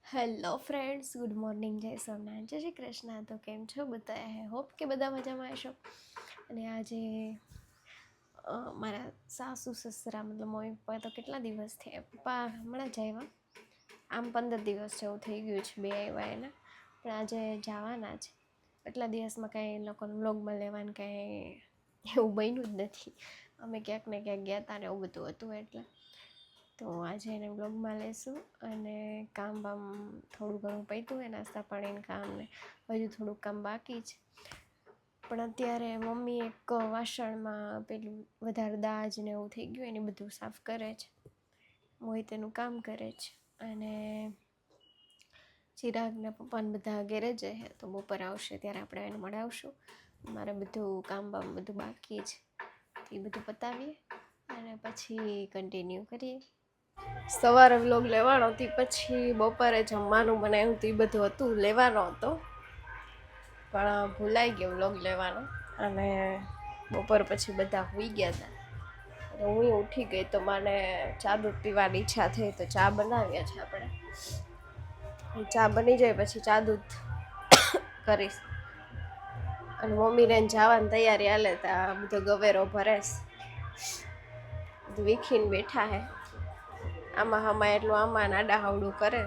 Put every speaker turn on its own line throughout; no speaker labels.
Hello friends, good morning, જય સોમનાથ, જય શ્રી કૃષ્ણ. તો કેમ છો બધા? આઈ હોપ કે બધા મજામાં હશો. અને આજે મારા સાસુ સસરા મતલબ મમ્મી પપ્પા તો કેટલા દિવસ થયા, પપ્પા હમણાં જ આવ્યા, આમ 15 દિવસ જેવું થઈ ગયું છે બે આવ્યા એને, પણ આજે જવાના છે. એટલા દિવસમાં કાંઈ એ લોકોને વ્લોગમાં લેવાનું કાંઈ એવું બન્યું જ નથી. અમે ક્યાંક ને ક્યાંક ગયા હતા ને એવું બધું હતું એટલે તો આજે એને બ્લોગમાં લેશું. અને કામ બામ થોડું ઘણું પત્યું હોય, નાસ્તા પાણીનું કામ ને હજુ થોડુંક કામ બાકી છે. પણ અત્યારે મમ્મી એક વાસણમાં પેલું વધારે દાજ ને એવું થઈ ગયું એને બધું સાફ કરે છે, મોહિત એનું કામ કરે છે. અને ચિરાગને પપ્પાને બધા ઘેરે જાય તો બપોર આવશે ત્યારે આપણે એને મળાવશું. મારે બધું કામ બામ બધું બાકી છે, એ બધું પતાવીએ અને પછી કન્ટિન્યુ કરીએ. સવારે વ્લોગ લેવાનો હતી, પછી બપોરે જમવાનું બનાવ્યું હતું, એ બધું હતું લેવાનો હતો પણ ભૂલાઈ ગયો વ્લોગ લેવાનો. અને બપોર પછી બધા સૂઈ ગયા હતા એટલે હું ઉઠી ગઈ તો મને ચા દૂધ પીવાની ઈચ્છા થઈ, તો ચા બનાવ્યા છે આપણે. ચા બની જાય પછી ચા દૂધ કરીશ. અને મમ્મીને જવાની તૈયારી હાલે તા બધો ગવેરો ભરેશ, વીખીને બેઠા હે. આમાં એટલું આમાં આડા હવડું કરે.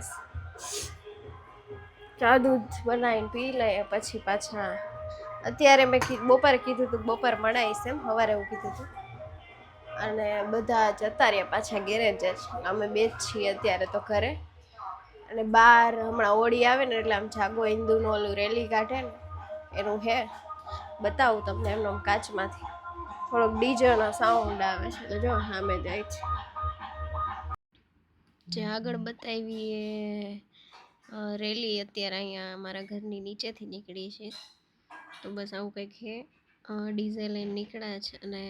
ચા દૂધ બનાવીને પી લઈએ પછી પાછા. અત્યારે મેં બપોરે કીધું હતું બપોર મળાવીશ, એમ સવારે એવું કીધું હતું. અને બધા જતા રહ્યા પાછા ગેરેજ જ, અમે બે જ છીએ અત્યારે તો ઘરે. અને બહાર હમણાં હોળી આવે ને એટલે આમ જાગો હિન્દુનું ઓલું રેલી કાઢે ને એનું હે, બતાવું તમને એમનો કાચમાંથી. થોડોક ડીજેનો સાઉન્ડ આવે છે એટલે જો સામે જાય છે. જે આગળ બતાવી એ રેલી અત્યારે અહીંયા અમારા ઘરની નીચેથી નીકળી છે. તો બસ આવું કંઈક છે. ડીઝે લઈને નીકળ્યા છે અને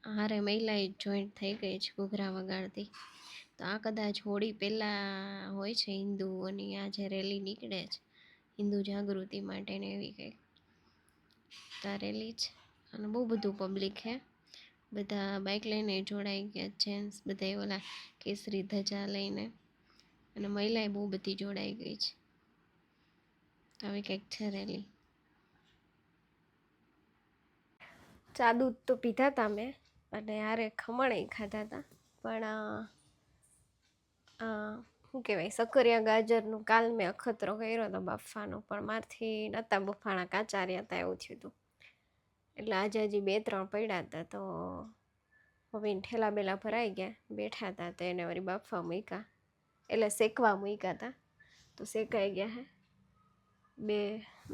હારે મહિલાએ જોઈન્ટ થઈ ગઈ છે ઘૂઘરા વગાડતી. તો આ કદાચ હોળી પહેલાં હોય છે હિન્દુઓની આ જે રેલી નીકળે છે હિન્દુ જાગૃતિ માટેને એવી કંઈક તો આ રેલી છે. અને બહુ બધું પબ્લિક છે, બધા બાઇક લઈને જોડાઈ ગયા, જેન્ટ્સ બધા ઓલા કેસરી ધજા લઈને, અને મહિલાએ બહુ બધી જોડાઈ ગઈ છે. તો આવી કંઈક છે રેલી. ચા દૂધ તો પીધા હતા મેં, અને યારે ખમણ ખાધા હતા. પણ શું કહેવાય, સક્કરિયા ગાજરનું કાલ મેં અખતરો કર્યો હતો બાફવાનો, પણ મારથી નહોતા બફાણા, કાચા રહ્યા હતા એવું થયું હતું. એટલે આજે હજી 2-3 પડ્યા હતા તો મમ્મીને ઠેલા બેલા ભરાઈ ગયા, બેઠા હતા તો એને વળી બાફવા મૂક્યા, એટલે શેકવા મૂક્યા હતા તો શેકાઈ ગયા. હે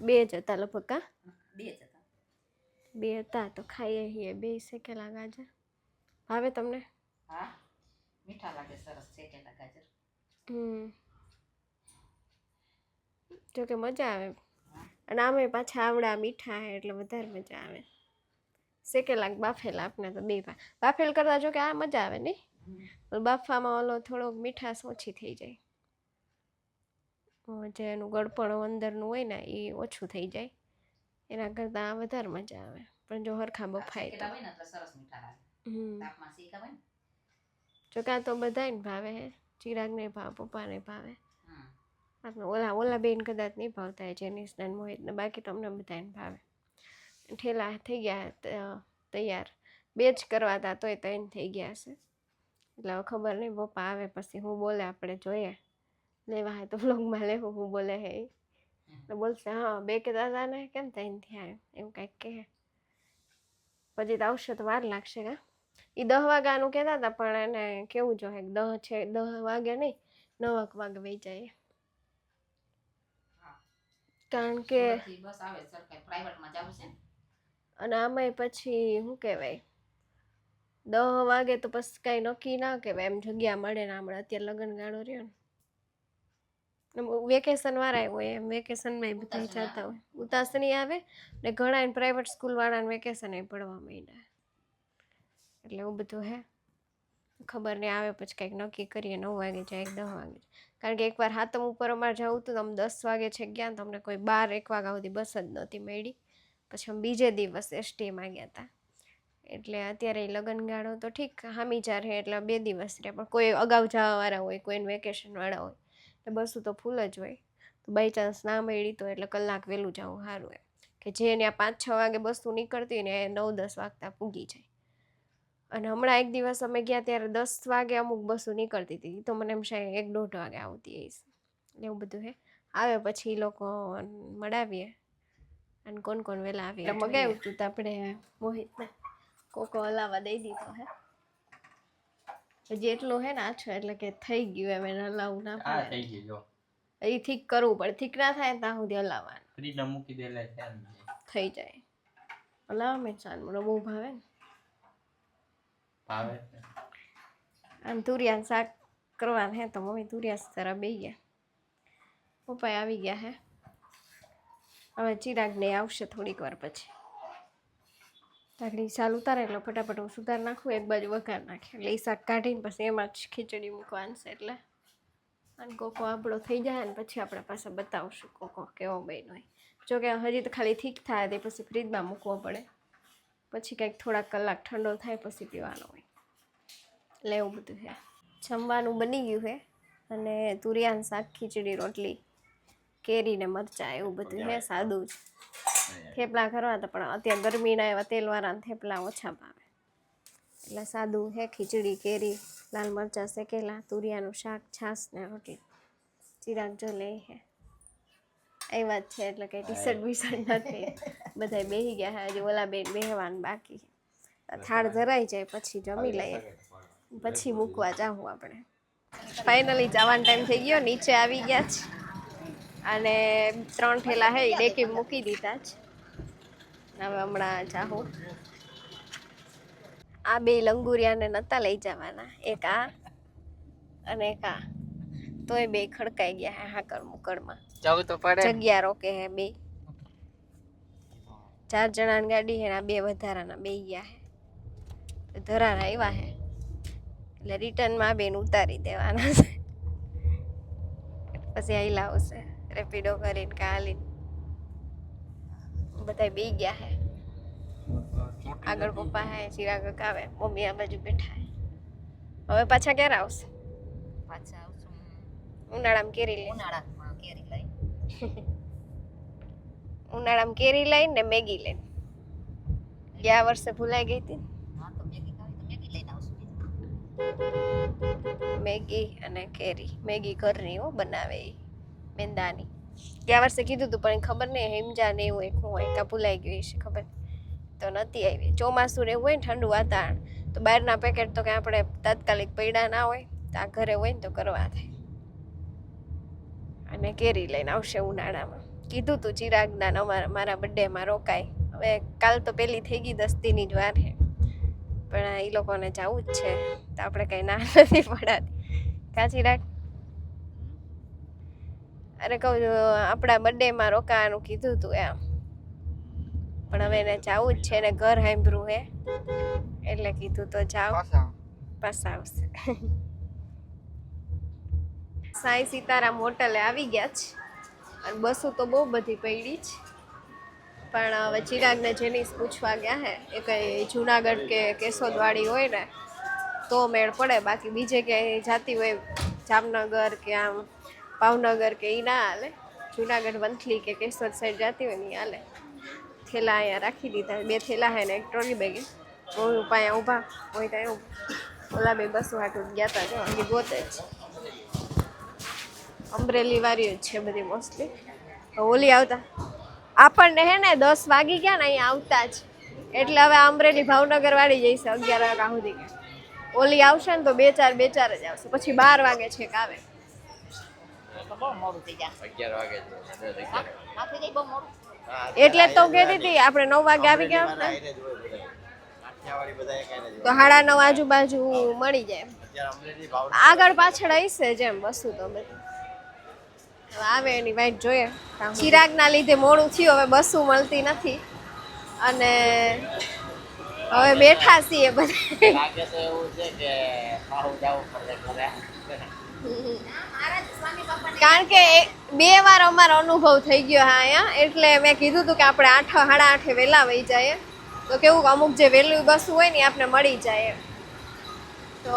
બે જ હતા લગભગ, કા બે હતા તો ખાઈએ છીએ બે શેકેલા ગાજર. ભાવે તમને?
હા, મીઠા લાગે સરસ શેકેલા ગાજર.
જોકે મજા આવે, અને આમે પાછા આવડા મીઠા હે એટલે વધારે મજા આવે. શેકેલા બાફેલા આપને તો બે બાફેલ કરતા, જો કે આ મજા આવે નહીં, બાફવામાં ઓલો થોડોક મીઠાશ ઓછી થઈ જાય, જે એનું ગળપણ અંદરનું હોય ને એ ઓછું થઈ જાય, એના કરતાં આ વધારે મજા આવે. પણ જો હરખા બફાય તો
સરસ મીઠા લાગે. તાપમાં શેકા હોય ને
જોકે આ તો બધાને ભાવે, ચિરાગને ભાવે, પપ્પાને ભાવે. આપણે ઓલા બેન કદાચ નહીં ભાવતા હોય, જેનિસને મોહિતને, બાકી તો અમને બધાને ભાવે. ઠેલા થઈ ગયા તૈયાર, બે જ કરવા હતા તોય 3 થઈ ગયા હશે. એટલે હવે ખબર નહીં પપ્પા આવે પછી હું બોલે, આપણે જોઈએ. લેવા હે તો વ્લોગમાં લેવું, હું બોલે હે તો બોલશે હા 2 કે દાદાને કેમ 3 થયા એવું કાંઈક કહે. પછી તો આવશે તો વાર લાગશે. કા એ 10 વાગ્યાનું કહેતા હતા, પણ એને કેવું જોઈએ 10 છે, 10 વાગે નહીં 9 વાગે વહી જાય, કારણ કે
બસ આવે સરકારી પ્રાઇવેટમાં જવું છે.
અને આમાંય પછી શું કહેવાય 10 વાગે તો પછી કાંઈ નક્કી ના કહેવાય, એમ જગ્યા મળે ને. આપણે અત્યારે લગ્ન ગાળો રહ્યો ને, વેકેશન વાળા હોય, એમ વેકેશનમાં બધા જતા હોય, ઉતાસણી આવે ને ઘણા પ્રાઇવેટ સ્કૂલ વાળાને વેકેશન પડવા માંડ્યા, એટલે એવું બધું હે. ખબર નહીં આવે પછી કંઈક નક્કી કરીએ, 9 વાગે જાય 10 વાગે. કારણ કે એકવાર હાતમ ઉપર અમારે જવું હતું તો અમે 10 વાગે છે ગયા, તો અમને કોઈ 12-1 વાગ્યા સુધી બસ જ નહોતી મળી. પછી અમે બીજે દિવસ એસટીમાં ગયા હતા. એટલે અત્યારે લગ્નગાળો તો ઠીક હામી ચાર હે એટલે 2 દિવસ રહ્યા, પણ કોઈ અગાઉ જવાવાળા હોય, કોઈને વેકેશનવાળા હોય, એટલે બસો તો ફૂલ જ હોય. તો બાય ચાન્સ ના મળી તો એટલે કલાક વહેલું જવું સારું એમ કે જે ત્યાં 5-6 વાગે બસો નીકળતી ને એ 9-10 વાગતા પૂગી જાય. અને હમણાં એક દિવસ અમે ગયા ત્યારે 10 વાગે અમુક બસો નીકળતી હતી, તો મને એમ શાયદ 1-1.5 વાગે આવતી હશે. એવું બધું હે. આવે પછી લોકો મળાવીએ અને કોણ વહેલા આવે. એટલે મગાવ્યું હતું તો આપણે મોહિતને કોકો હલાવા દઈ દીધો હે. હજી એટલું હે ને આછો એટલે કે થઈ ગયું એમ એને હલાવવું ના પડે.
થઈ ગયું જો.
એ ઠીક કરવું પડે, ઠીક ના થાય ત્યાં સુધી હલાવવાનું.
ફ્રીજમાં મૂકી દેલે
થઈ જાય. હલાવા મેં ચાલ મને બહુ ભાવે ને.
ભાવે
અને તુરિયાનું શાક કરવાનું હે તો મમ્મી તુરિયા તરફ બે ગયા. પપ્પા આવી ગયા હે. હવે ચિરાગને આવશે થોડીક વાર પછી. તાકડી ચાલ ઉતારે એટલે ફટાફટ હું સુધાર નાખું, એક બાજુ વઘાર નાખે એટલે એ શાક કાઢીને પછી એમાં જ ખીચડી મૂકવાનું છે. એટલે અને કોકો આપણો થઈ જાય ને પછી આપણે પાસે બતાવશું કોકો કેવો બન્યો હોય. જોકે હજી તો ખાલી ઠીક થાય તે પછી ફ્રીજમાં મૂકવો પડે, પછી કંઈક થોડાક કલાક ઠંડો થાય પછી પીવાનો હોય. એટલે એવું બધું છે. જમવાનું બની ગયું છે અને તુરિયાનું શાક, ખીચડી, રોટલી, કેરી ને મરચાં એવું બધું છે. સાદું જ. થેપલા કરવા હતા પણ અત્યારે ગરમીના એવા તેલવાળા થેપલા ઓછા ભાવે એટલે સાદું છે. ખીચડી, કેરી, લાલ મરચાં શેકેલા, તુરિયાનું શાક, છાશ ને રોટલી. ચિરાગ જો લે છે એ વાત છે એટલે કંઈ ટી-શર્ટ બીશર્ટ નથી. બધા બેસી ગયા છે. હજી ઓલા બેન બેહવાનું બાકી. થાળ ધરાઈ જાય પછી જમી લઈએ, પછી મૂકવા જાઉં આપણે. ફાઇનલી જવાનો ટાઈમ થઈ ગયો, નીચે આવી ગયા છે અને 3 ઠેલા હે એ ડેકી મૂકી દીધા છે. હવે હમણાં જાઉં. આ બે લંગુરિયાને નહોતા લઈ જવાના, એક આ અને એક આ, તોય બે ખડકાઈ ગયા હે હાકર મુકડમાં.
જવું તો પડે.
જગ્યા રોકે હે બે. 4 જણાની ગાડી હે, આ બે વધારાના બે ગયા હે. ધરાર આવ્યા હે એટલે રિટર્નમાં બેન ઉતારી દેવાના છે. પછી અહીં લાવશે રેપિડો કરીને કે હાલીને. બધા બે ગયા હે. આગળ પપ્પા હે, ચિરાગ આવે, મમ્મી આ બાજુ બેઠા હે. હવે પાછા ક્યારે આવશે?
પાછા આવશું
ઉનાળામાં કેરી લઈ.
ઉનાળામાં કેરી લઈ.
ઉનાળામાં કેરી લઈને ને મેગી લઈને. ગયા વર્ષે ભૂલાઈ ગઈ હતી.
હા તો મેગી ખાવી તો મેગી લઈને આવશું.
મેગી અને કેરી. મેગી ઘરની હો બનાવે એ મેંદાની. ગયા વર્ષે કીધું હતું પણ ખબર નહીં હિમજા ને એવું એક હું હોય કાં ભૂલાઈ ગયું છે ખબર તો નથી આવી. ચોમાસું ને એવું હોય ને ઠંડુ વાતાવરણ તો બહારના પેકેટ તો કે આપણે તાત્કાલિક પૈડા ના હોય તો આ ઘરે હોય ને તો કરવા થાય. અને કેરી લઈને આવશે ઉનાળામાં. કીધું તું ચિરાગના મારા બર્થડેમાં રોકાય. હવે કાલ તો પેલી થઈ ગઈ 10 દીની જ વાર છે પણ એ લોકોને જવું જ છે તો આપણે કંઈ ના નથી પડાતી. કાં ચિરાગ? અરે કહું આપણા બર્થડેમાં રોકાવાનું કીધું તું એમ, પણ હવે એને જવું જ છે ને ઘર સાંભળ્યું હે એટલે કીધું તો જાઓ પાછા આવશે. સાંઈ સીતારામ હોટલે આવી ગયા છે અને બસો તો બહુ બધી પડી છે પણ હવે ચિરાગને જેનીસ પૂછવા ગયા હે એ કંઈ જુનાગઢ કે કેશોદવાળી હોય ને તો મેળ પડે, બાકી બીજે ક્યાંય જાતી હોય જામનગર કે આમ ભાવનગર કે એ ના હાલે. જુનાગઢ વંથલી કે કેશોદ સાઈડ જાતી હોય ને એ હાલે. થેલા અહીંયા રાખી દીધા, 2 થેલા હે ને એક ટ્રોલી બેગ. હું પાયા ઊભા હોય ત્યાં ઓલા બે બસો હાટું ગયા હતા જો હજી ગોતે જ. અમરેલી વાળી જ છે બધી મોસ્ટલી. ઓલી આવતા આપણને હે ને 10 વાગી ગયા ને અહીંયા આવતા જ એટલે હવે અમરેલી ભાવનગર વાળી જઈશે 11 વાગ્યા સુધી. ઓલી આવશે ને તો 2-4 જ આવશે, પછી 12 વાગે છેક આવે.
તો બહુ મોડું થઈ જાય.
11 વાગે
ના થઈ જાય બહુ મોડું.
એટલે તો કહેતી હતી આપણે 9 વાગે આવી ગયા હોત ને તો 9:30 આજુબાજુ મળી જાય. આગળ પાછળ હશે જેમ વસ્તુ તો બધી આવે એની વાઈટ જોઈએ. ચિરાગના લીધે મોડું થયું, હવે બસો મળતી નથી અને હવે બેઠા છીએ બધા.
લાગે તો એવું છે કે પાહુ જવું પડે ઘરે.
કારણ કે 2 વાર અમારો અનુભવ થઈ ગયો હા અહીંયા, એટલે મેં કીધું હતું કે આપણે 8:30 વહેલા વહી જાય તો કેવું અમુક જે વહેલું બસ હોય ને આપણે મળી જાય. તો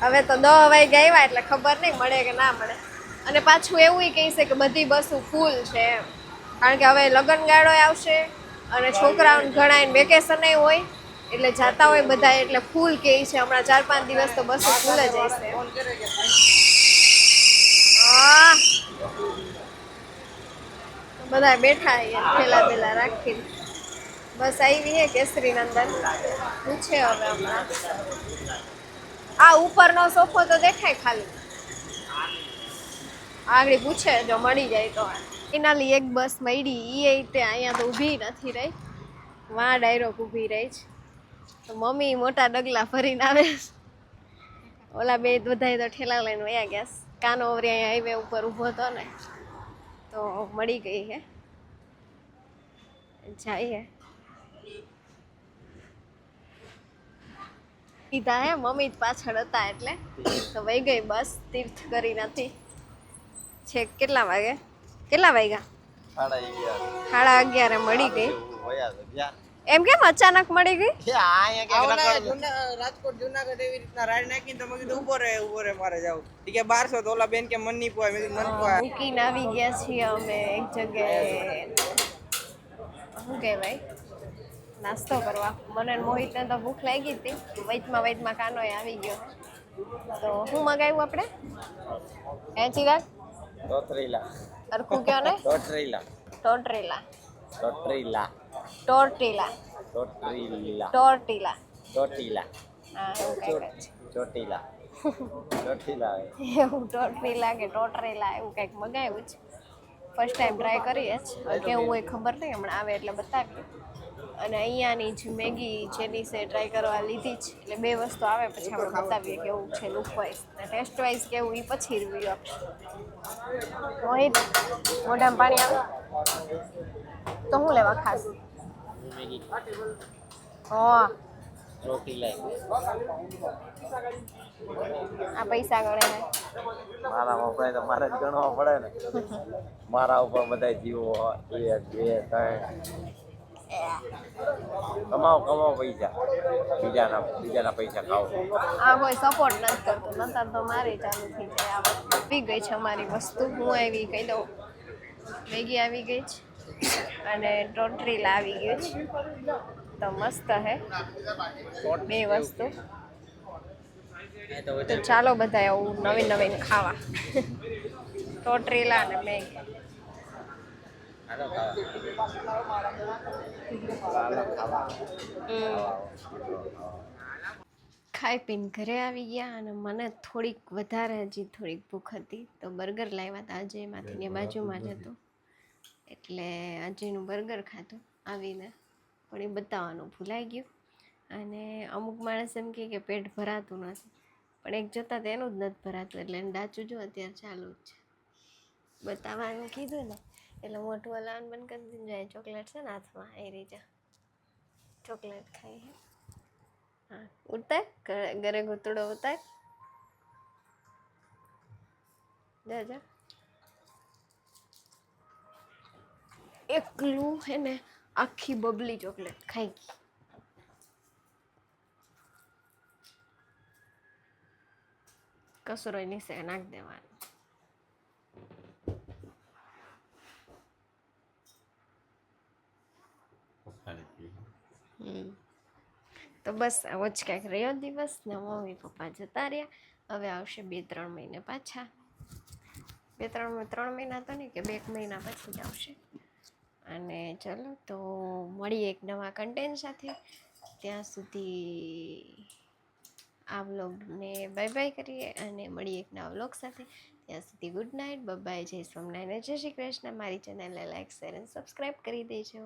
હવે તો 10 વાગ્યા આવ્યા એટલે ખબર નહીં મળે કે ના મળે. અને પાછું એવું કહે છે કે બધી બસો ફૂલ છે એમ. કારણ કે હવે લગ્નગાળો આવશે અને છોકરાઓને ઘણા વેકેશન હોય એટલે જાતા હોય બધા એટલે ફૂલ કહે છે. હમણાં 4-5 દિવસ તો બસો ફૂલ જ હશે. હા બધા બેઠા થેલા બેલા રાખીને. બસ આવી હે કેસરી નંદન પૂછે હવે હમણાં. આ ઉપરનો સોફો તો દેખાય ખાલી. આગળ પૂછે જો મળી જાય તો. ફાઇનલી એક બસ મળી એ તે અહીંયા તો ઊભી નથી રહી. વાં ડાયરોક ઊભી રહી છે. તો મમ્મી મોટા ડગલા ભરીને આવે. ઓલા બે બધાય તો ઠેલા લઈને વયા ગયા. કાનો ઓવરી અહીંયા હાઈવે ઉપર ઊભો હતો ને તો મળી ગઈ હે. જાય કીધા હે મમ્મી જ પાછળ હતા એટલે તો વહી ગઈ બસ. તીર્થ કરી નથી. છે કેટલા વાગ્યા 11:30 મળી ગઈ. એમ કેમ અચાનક મળી ગઈ?
રાજકોટ જુનાગઢ એવી રીતના રાડ નાખીને તો મેં કીધું ઉભો રે મારે જાવ. કે 1200 તો ઓલા બેન કે મન નહીં પોય. મેં કીધું મન પોય.
મૂકીને આવી ગયા છીએ અમે એક જગ્યાએ. શું કહેવાય નાસ્તો કરવા. મને મોહિતને તો ભૂખ લાગી હતી. વૈદમાં કાનોય આવી ગયો. તો શું મગાવ્યું આપણે? હે ચિરાગ? અરખું કયો ને? ટોટરેલા. હા એવું કંઈક જ. એવું ટોટરેલા કે ટોટરેલા એવું કંઈક મગાવ્યું છે. ફર્સ્ટ ટાઈમ ટ્રાય કરીએ જ. કેવું હોય ખબર નહીં. હમણાં આવે એટલે બતાવીએ. અને અહીંયાની જ મેગી જેનીસે ટ્રાય કરવા લીધી જ. એટલે 2 વસ્તુ આવે પછી આપણે બતાવીએ કેવું છે લુક વાઇઝ અને ટેસ્ટ વાઇઝ કેવું એ પછી રિવ્યુ આપશે. મોહિત મોઢામાં પાણી આવે તો હું લેવા ખાસ? હા આ પૈસા ગણે ને
મારા વપરાય તો મારે જ ગણવા પડે ને. મારા ઉપર બધા જીવો 1 2 3 કમાઓ પૈસા. બીજાના પૈસા ખાઓ.
આ કોઈ સપોર્ટ નથી કરતું. નતર તો મારે ચાલુ થઈ જાય. આવી ગઈ છે અમારી વસ્તુ. હું આવી કહી દઉં. મેગી આવી ગઈ છે અને ટોટરીલા આવી ગયું છે. તો મસ્ત હે 2 વસ્તુ. તો ચાલો બધા આવું નવીન ખાવા. ટોટરીલા અને મેગી. ખાઈ પીને ઘરે આવી ગયા અને મને થોડીક વધારે હજી થોડીક ભૂખ હતી તો બર્ગર લાવ્યા હતા અજયમાંથી ને બાજુમાં જ હતું એટલે અજયનું બર્ગર ખાધું આવીને. પણ એ બતાવવાનું ભૂલાઈ ગયું. અને અમુક માણસ એમ કહે કે પેટ ભરાતું નથી પણ એક જોતાં તેનું જ નથી ભરાતું એટલે એને ડાચું જો અત્યારે ચાલુ જ છે. બતાવવાનું કીધું ને એટલે મોટું હલાવવાનું બંધ કરી દીધું. જાય ચોકલેટ છે ને હાથમાં એ રીતે ચોકલેટ ખાઈ. હા ઉતાર ઘરે ઘૂંટડો ઉતાર. જા એકલું હે ને આખી બબલી ચોકલેટ ખાઈ ગઈ. કસરોય નીચે નાખ દેવાનું. તો બસ આવો જ ક્યાંક રહ્યો દિવસ ને મમ્મી પપ્પા જતા રહ્યા. હવે આવશે 2-3 મહિને પાછા. 3 મહિના તો નહીં કે 2 મહિના પછી જ આવશે. અને ચલો તો મળીએ એક નવા કન્ટેન્ટ સાથે. ત્યાં સુધી આ વ્લોગને બાય કરીએ અને મળીએ એક નવા વ્લોગ સાથે. ત્યાં સુધી ગુડ નાઇટ, બાય, જય સ્વામિનારાયણ, જય શ્રી કૃષ્ણ. મારી ચેનલને લાઈક, શેર અને સબસ્ક્રાઈબ કરી દેજો.